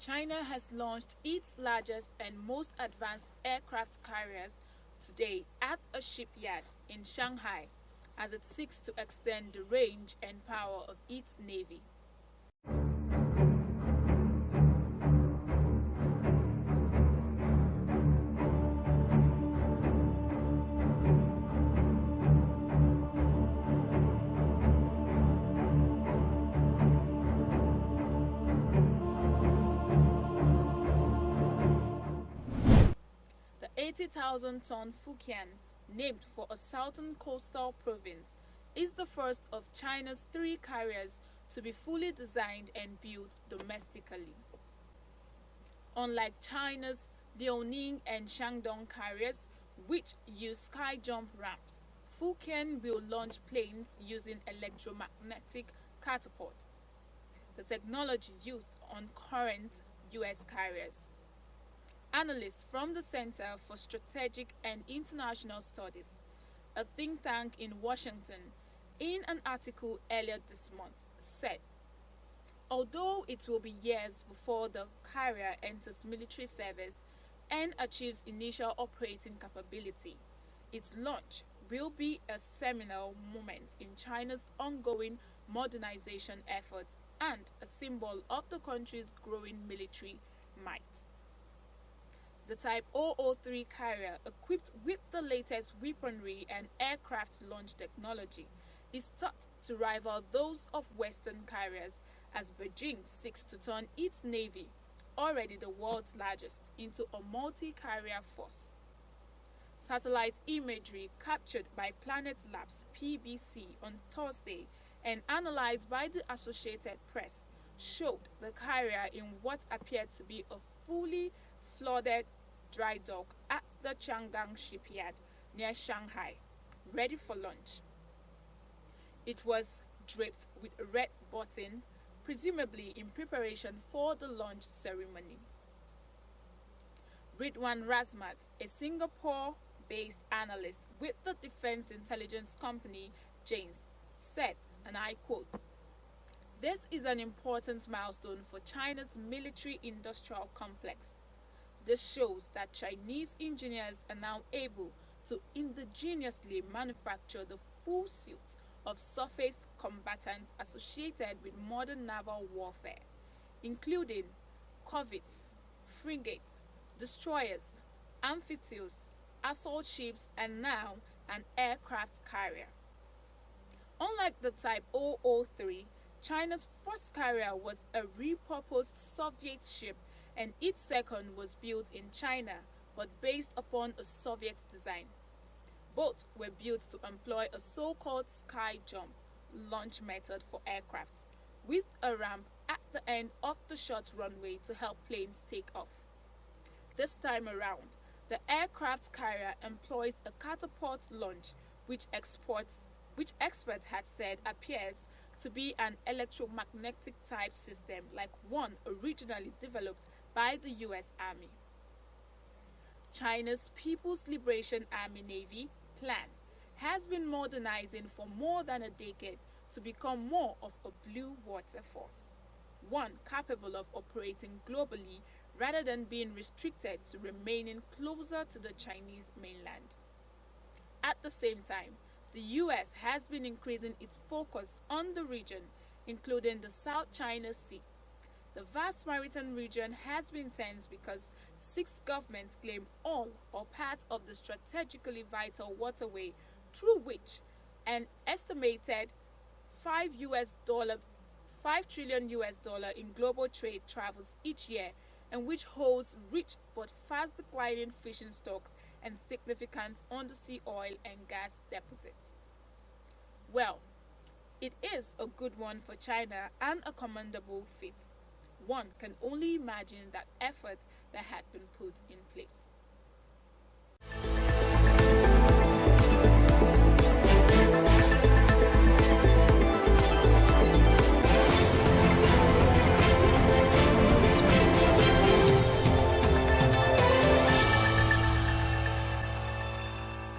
China has launched its largest and most advanced aircraft carriers today at a shipyard in Shanghai as it seeks to extend the range and power of its navy. The 80,000-ton Fujian, named for a southern coastal province, is the first of China's 3 carriers to be fully designed and built domestically. Unlike China's Liaoning and Shandong carriers, which use sky jump ramps, Fujian will launch planes using electromagnetic catapults, the technology used on current U.S. carriers. Analysts from the Center for Strategic and International Studies, a think tank in Washington, in an article earlier this month, said, although it will be years before the carrier enters military service and achieves initial operating capability, its launch will be a seminal moment in China's ongoing modernization efforts and a symbol of the country's growing military might. The Type 003 carrier, equipped with the latest weaponry and aircraft launch technology, is thought to rival those of Western carriers as Beijing seeks to turn its navy, already the world's largest, into a multi-carrier force. Satellite imagery captured by Planet Labs (PBC) on Thursday and analyzed by the Associated Press showed the carrier in what appeared to be a fully flooded dry dock at the Chang'an shipyard near Shanghai, ready for launch. It was draped with a red button, presumably in preparation for the launch ceremony. Ridwan Razmat, a Singapore-based analyst with the defense intelligence company Janes, said, and I quote, "This is an important milestone for China's military-industrial complex. This shows that Chinese engineers are now able to indigenously manufacture the full suite of surface combatants associated with modern naval warfare, including corvettes, frigates, destroyers, amphitheaters, assault ships, and now an aircraft carrier." Unlike the Type 003, China's first carrier was a repurposed Soviet ship, and its second was built in China but based upon a Soviet design. Both were built to employ a so-called sky jump launch method for aircraft, with a ramp at the end of the short runway to help planes take off. This time around, the aircraft carrier employs a catapult launch, which experts had said appears to be an electromagnetic type system like one originally developed by the U.S. Army. China's People's Liberation Army Navy plan has been modernizing for more than a decade to become more of a blue water force, one capable of operating globally rather than being restricted to remaining closer to the Chinese mainland. At the same time, the U.S. has been increasing its focus on the region, including the South China Sea. The vast maritime region has been tense because 6 governments claim all or part of the strategically vital waterway through which an estimated $5 trillion in global trade travels each year, and which holds rich but fast declining fishing stocks and significant undersea oil and gas deposits. Well, it is a good one for China and a commendable feat. One can only imagine that effort that had been put in place.